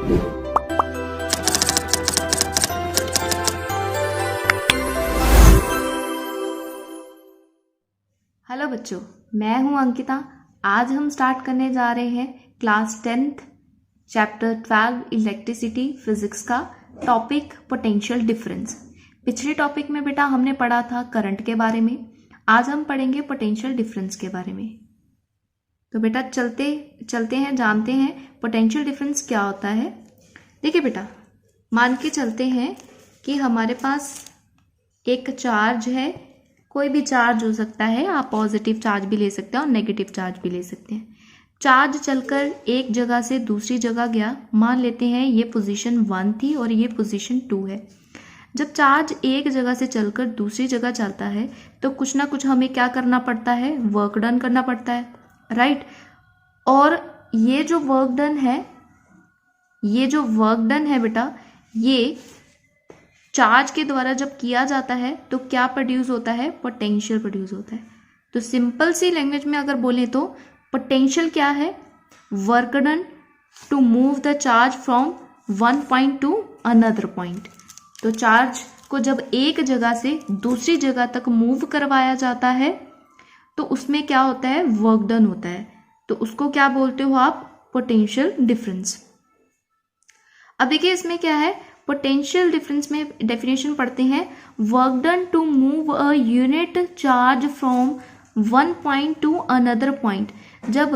Hello बच्चों, मैं हूं अंकिता। आज हम स्टार्ट करने जा रहे हैं class 10th chapter 12 electricity physics का टॉपिक पोटेंशियल डिफरेंस। पिछले टॉपिक में बेटा हमने पढ़ा था करंट के बारे में, आज हम पढ़ेंगे पोटेंशियल डिफरेंस के बारे में। तो बेटा चलते हैं, जानते हैं पोटेंशियल डिफरेंस क्या होता है। देखिए बेटा, मान के चलते हैं कि हमारे पास एक चार्ज है, कोई भी चार्ज हो सकता है, आप पॉजिटिव चार्ज भी ले सकते हैं और नेगेटिव चार्ज भी ले सकते हैं। चार्ज चलकर एक जगह से दूसरी जगह गया, मान लेते हैं ये पोजीशन 1 थी और ये पोजीशन 2 है। जब चार्ज एक जगह से चलकर दूसरी जगह चलता है तो कुछ ना कुछ हमें क्या करना पड़ता है, वर्क डन करना पड़ता है, राइट। और ये जो वर्क डन है बेटा, ये चार्ज के द्वारा जब किया जाता है तो क्या प्रोड्यूस होता है, पोटेंशियल प्रोड्यूस होता है। तो सिंपल सी लैंग्वेज में अगर बोले तो पोटेंशियल क्या है, work done to move the charge from one point to another point. तो चार्ज को जब एक जगह से दूसरी जगह तक मूव करवाया जाता है तो उसमें क्या होता है, वर्क डन होता है। तो उसको क्या बोलते हो आप, पोटेंशियल डिफरेंस। अब देखिए इसमें क्या है, पोटेंशियल डिफरेंस में डेफिनेशन पढ़ते हैं, work done to move a unit charge from one point to another point. जब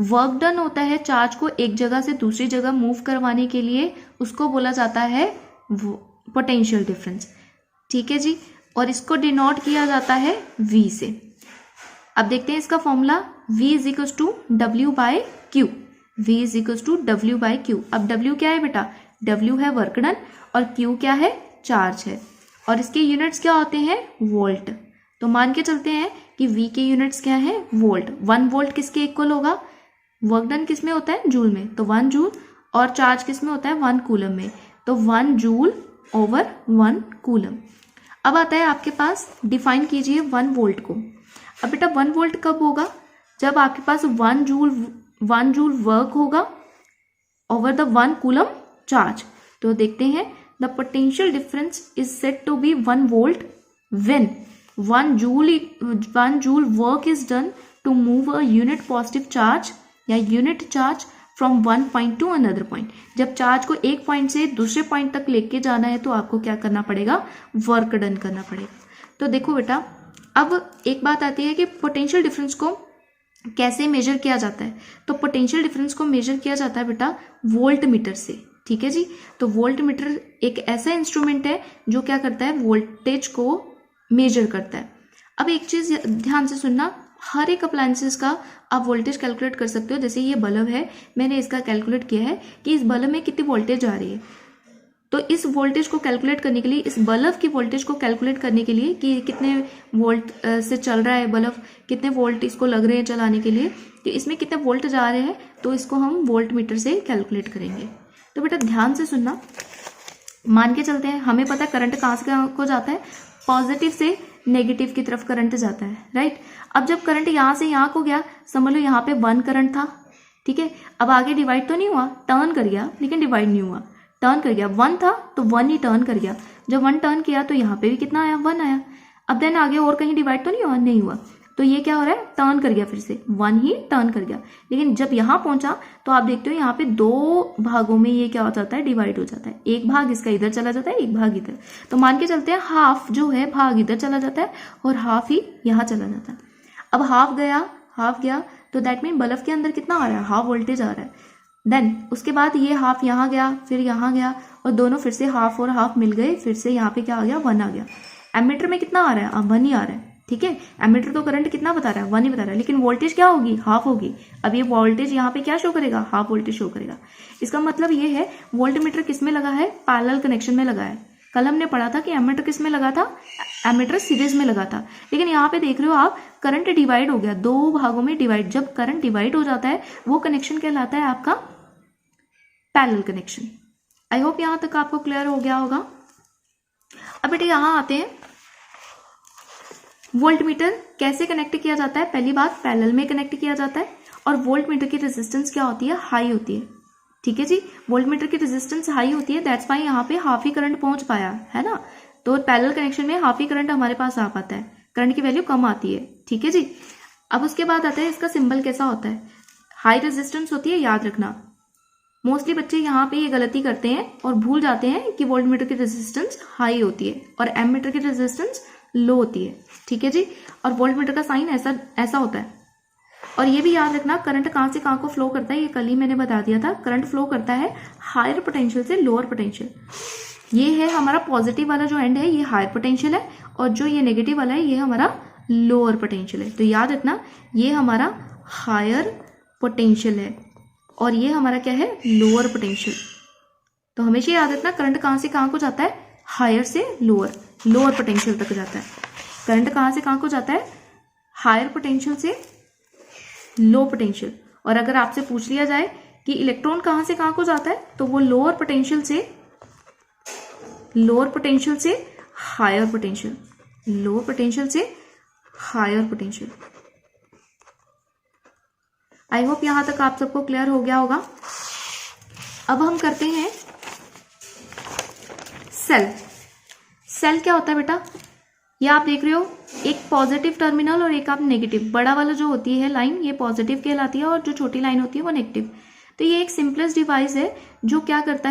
वर्क डन होता है चार्ज को एक जगह से दूसरी जगह मूव करवाने के लिए, उसको बोला जाता है पोटेंशियल डिफरेंस। ठीक है जी, और इसको डिनोट किया जाता है V से। अब देखते हैं इसका formula, V is equals to W by Q। V is equals to W by Q। अब W क्या है बेटा, W है वर्क डन और Q क्या है, चार्ज है, और इसके यूनिट्स क्या होते हैं, वोल्ट। तो मान के चलते हैं कि V के यूनिट्स क्या है, वोल्ट। 1 वोल्ट किसके इक्वल होगा, वर्क डन किस में होता है, जूल में, तो 1 जूल, और चार्ज किस में होता है, 1 कूलम में, तो 1 जूल ओवर 1 कूलम। अब आता है आपके पास, डिफाइन कीजिए 1 वोल्ट को। अब बेटा 1 वोल्ट कब होगा, जब आपके पास 1 जूल वर्क होगा ओवर द 1 कूलम चार्ज। तो देखते हैं, the potential difference is said to be 1 volt when 1 joule work is done to move a unit positive charge या unit charge from one point to another point. जब charge को एक point से दूसरे point तक लेके जाना है तो आपको क्या करना पड़ेगा, वर्क डन करना पड़ेगा। तो देखो बेटा, अब एक बात आती है कि पोटेंशियल डिफरेंस को कैसे मेजर किया जाता है। तो पोटेंशियल डिफरेंस को मेजर किया जाता है बेटा वोल्ट मीटर से। ठीक है जी, तो वोल्ट मीटर एक ऐसा इंस्ट्रूमेंट है जो क्या करता है, वोल्टेज को मेजर करता है। अब एक चीज ध्यान से सुनना, हर एक अप्लायंसेस का आप वोल्टेज कैलकुलेट कर सकते हो। जैसे ये बल्ब है, मैंने इसका कैलकुलेट किया है कि इस बल्ब में कितनी वोल्टेज आ रही है। तो इस वोल्टेज को कैलकुलेट करने के लिए, इस बल्ब की वोल्टेज को कैलकुलेट करने के लिए कि कितने वोल्ट से चल रहा है बल्ब, कितने वोल्ट इसको लग रहे हैं चलाने के लिए, तो इसमें कितने वोल्ट जा रहे हैं, तो इसको हम वोल्ट मीटर से कैलकुलेट करेंगे। तो बेटा ध्यान से सुनना, मान के चलते हैं हमें पता है करंट कहाँ से कहाँ को जाता है, पॉजिटिव से नेगेटिव की तरफ करंट जाता है, राइट। अब जब करंट यहाँ से यहाँ को गया, समझ लो यहाँ पे 1 करंट था, ठीक है। अब आगे डिवाइड तो नहीं हुआ, टर्न कर गया, लेकिन डिवाइड नहीं हुआ, टर्न कर गया। 1 था तो 1 ही टर्न कर गया। जब 1 टर्न किया तो यहाँ पे भी कितना आया, 1 आया। अब देन आगे और कहीं डिवाइड तो नहीं हुआ, नहीं हुआ, तो ये क्या हो रहा है, टर्न कर गया, फिर से 1 ही टर्न कर गया। लेकिन जब यहाँ पहुंचा तो आप देखते हो यहाँ पे 2 भागों में ये क्या हो जाता है, डिवाइड हो जाता है। एक भाग इसका इधर चला जाता है, एक भाग इधर। तो मान के चलते हैं हाफ जो है भाग इधर चला जाता है और हाफ ही यहाँ चला जाता है। अब हाफ गया तो दैट मीन बल्ब के अंदर कितना आ रहा है, हाफ वोल्टेज आ रहा है। देन उसके बाद ये हाफ यहाँ गया, फिर यहाँ गया, और दोनों फिर से हाफ और हाफ मिल गए, फिर से यहाँ पे क्या आ गया, 1 आ गया। एमीटर में कितना आ रहा है, अब 1 ही आ रहा है, ठीक है। एमीटर तो करंट कितना बता रहा है, 1 ही बता रहा है, लेकिन वोल्टेज क्या होगी, हाफ होगी। अब ये वोल्टेज यहाँ पे क्या शो करेगा, हाफ वोल्टेज शो करेगा। इसका मतलब ये है वोल्ट मीटर किस में लगा है, पैरेलल कनेक्शन में लगा है। कल हमने पढ़ा था कि एमीटर किस में लगा था, एमीटर सीरीज में लगा था। लेकिन यहाँ पे देख रहे हो आप, करंट डिवाइड हो गया, 2 भागों में डिवाइड। जब करंट डिवाइड हो जाता है वो कनेक्शन कहलाता है आपका पैरेलल कनेक्शन। आई होप यहाँ तक आपको क्लियर हो गया होगा। अब बेटे यहाँ आते हैं, वोल्ट मीटर कैसे कनेक्ट किया जाता है। पहली बात पैरेलल में कनेक्ट किया जाता है, और वोल्ट मीटर की रेजिस्टेंस क्या होती है, हाई होती है, ठीक है जी। वोल्टमीटर की रेजिस्टेंस हाई होती है, दैट्स वाई यहाँ पे हाफ ही करंट पहुंच पाया है ना, तो पैरेलल कनेक्शन में हाफ ही करंट हमारे पास आ पाता है, करंट की वैल्यू कम आती है। ठीक है जी। अब उसके बाद आता है इसका सिंबल कैसा होता है। हाई रेजिस्टेंस होती है, याद रखना मोस्टली बच्चे यहाँ पे ये गलती करते हैं और भूल जाते हैं कि वोल्टमीटर की रेजिस्टेंस हाई होती है और एमीटर की रेजिस्टेंस लो होती है। ठीक है जी। और वोल्टमीटर का साइन ऐसा होता है। और ये भी याद रखना करंट कहाँ से कहाँ को फ्लो करता है, ये कल ही मैंने बता दिया था। करंट फ्लो करता है हायर पोटेंशियल से लोअर पोटेंशियल। ये है हमारा पॉजिटिव वाला जो एंड है, ये हायर पोटेंशियल है, और जो ये नेगेटिव वाला है ये हमारा लोअर पोटेंशियल है। तो याद रखना ये हमारा हायर पोटेंशियल है और ये हमारा क्या है, लोअर पोटेंशियल। तो हमेशा याद रखना करंट कहाँ से कहाँ को जाता है, हायर से लोअर पोटेंशियल तक जाता है। करंट कहाँ से कहाँ को जाता है, हायर पोटेंशियल से लो पोटेंशियल। और अगर आपसे पूछ लिया जाए कि इलेक्ट्रॉन कहाँ से कहाँ को जाता है, तो वो लोअर पोटेंशियल से हायर पोटेंशियल, लोअर पोटेंशियल से हायर पोटेंशियल। आई होप यहां तक आप सबको क्लियर हो गया होगा। अब हम करते हैं सेल क्या होता है बेटा, ये आप देख रहे हो एक पॉजिटिव टर्मिनल और एक आप नेगेटिव। बड़ा वाला जो होती है लाइन ये पॉजिटिव कहलाती है और जो छोटी लाइन होती है वो नेगेटिव। तो ये एक सिंपलेस्ट डिवाइस है जो क्या करता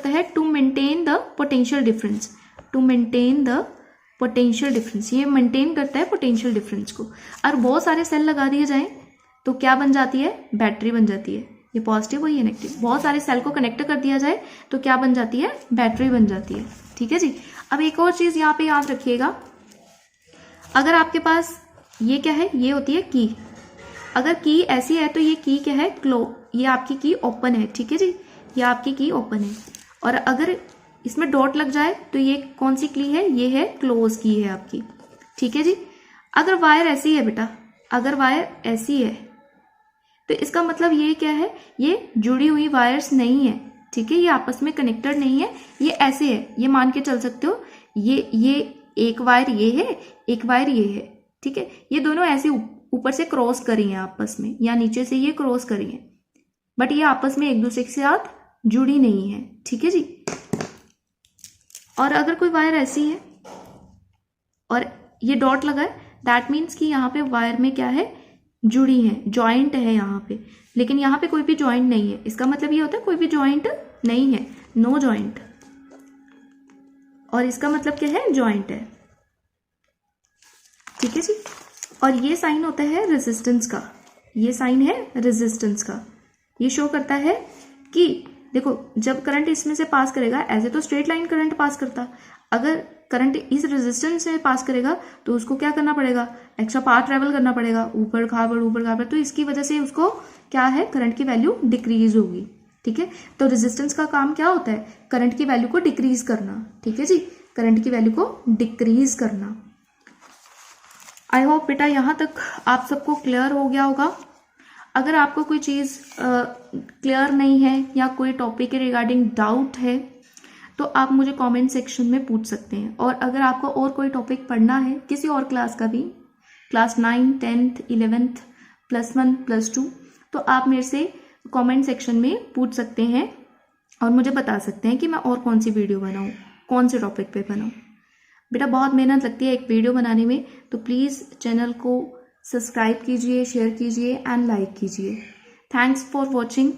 है to maintain the potential difference, ये मेंटेन करता है पोटेंशियल डिफरेंस को। और बहुत सारे सेल लगा दिए जाएं तो क्या बन जाती है, बैटरी बन जाती है। ये पॉजिटिव और ये नेगेटिव, बहुत सारे सेल को कनेक्ट कर दिया जाए तो क्या बन जाती है, बैटरी बन जाती है। ठीक है जी। अब एक और चीज यहाँ पे याद रखिएगा, अगर आपके पास ये क्या है, ये होती है की। अगर की ऐसी है तो ये की क्या है, ये आपकी की ओपन है। ठीक है जी, ये आपकी की ओपन है। और अगर इसमें डॉट लग जाए तो ये कौन सी की है, ये है क्लोज की है आपकी। ठीक है जी। अगर वायर ऐसी है बेटा, अगर वायर ऐसी है तो इसका मतलब ये क्या है, ये जुड़ी हुई वायर्स नहीं है। ठीक है, ये आपस में कनेक्टेड नहीं है, ये ऐसे है। ये मान के चल सकते हो ये एक वायर ये है, एक वायर ये है। ठीक है, ये दोनों ऐसे ऊपर से क्रॉस करी हैं आपस में, या नीचे से ये क्रॉस करी हैं, बट ये आपस में एक दूसरे के साथ जुड़ी नहीं है। ठीक है जी। और अगर कोई वायर ऐसी है और ये डॉट लगा है, दैट मीन्स कि यहाँ पे वायर में क्या है, जुड़ी है, जॉइंट है यहाँ पे। लेकिन यहाँ पे कोई भी जॉइंट नहीं है, इसका मतलब ये होता है कोई भी जॉइंट नहीं है, नो जॉइंट। और इसका मतलब क्या है, जॉइंट है। ठीक है जी। और ये साइन होता है रेजिस्टेंस का, ये साइन है रेजिस्टेंस का। ये शो करता है कि देखो जब करंट इसमें से पास करेगा, ऐसे तो स्ट्रेट लाइन करंट पास करता, अगर करंट इस रेजिस्टेंस से पास करेगा तो उसको क्या करना पड़ेगा, एक्स्ट्रा पाथ ट्रेवल करना पड़ेगा, ऊपर खाबड़। तो इसकी वजह से उसको क्या है, करंट की वैल्यू डिक्रीज होगी। ठीक है, तो रेजिस्टेंस का काम क्या होता है, करंट की वैल्यू को डिक्रीज करना। ठीक है जी, करंट की वैल्यू को डिक्रीज करना। आई होप बेटा यहाँ तक आप सबको क्लियर हो गया होगा। अगर आपको कोई चीज़ क्लियर नहीं है या कोई टॉपिक के रिगार्डिंग डाउट है तो आप मुझे कमेंट सेक्शन में पूछ सकते हैं। और अगर आपको और कोई टॉपिक पढ़ना है किसी और क्लास का भी, क्लास 9, 10th, 11th, +1, +2, तो आप मेरे से कमेंट सेक्शन में पूछ सकते हैं और मुझे बता सकते हैं कि मैं और कौन सी वीडियो बनाऊं, कौन से टॉपिक पे बनाऊं। बेटा बहुत मेहनत लगती है एक वीडियो बनाने में, तो प्लीज़ चैनल को सब्सक्राइब कीजिए, शेयर कीजिए एंड लाइक कीजिए। Thanks for watching.